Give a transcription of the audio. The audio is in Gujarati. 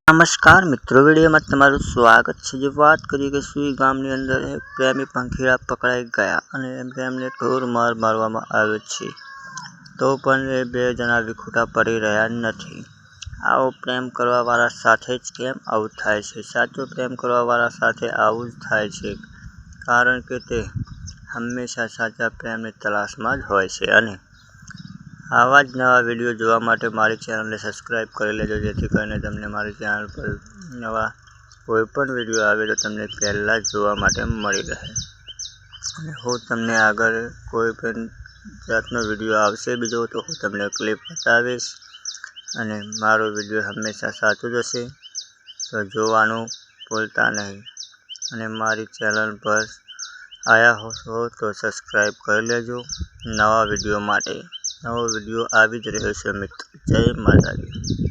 नमस्कार मित्रों, वीडियो में तमाરું स्वागत है। जो बात करिए कि सुई ગામની અંદર એક પ્રેમી પંખીડા પકડાઈ ગયા અને તેમને ઢોર માર મારવામાં આવ્યો છે, તો પણ એ બે જણા વિખૂટા પડી રહ્યા નથી। આવો પ્રેમ કરવાવાળા સાથે જ કેમ આવું થાય છે? સાચો પ્રેમ કરવાવાળા સાથે આવું જ થાય છે, કારણ કે તે હંમેશા સાચા પ્રેમની તલાશમાં જ હોય છે। અને આવા જ નવા વિડીયો જોવા માટે મારી ચેનલને સબસ્ક્રાઈબ કરી લેજો, જેથી કરીને તમને મારી ચેનલ પર નવા કોઈપણ વિડીયો આવે તો તમને પહેલાં જ જોવા માટે મળી રહે। અને હું તમને આગળ કોઈ પણ જાતનો વિડીયો આવશે બીજો તો હું તમને ક્લિપ બતાવીશ, અને મારો વિડીયો હંમેશા સાચું જ હશે, તો જોવાનું ભૂલતા નહીં। અને મારી ચેનલ પર આવ્યા હો તો સબસ્ક્રાઈબ કરી લેજો નવા વિડીયો માટે। નવો વિડીયો આવી જ રહ્યો છે મિત્રો। જય માતાજી।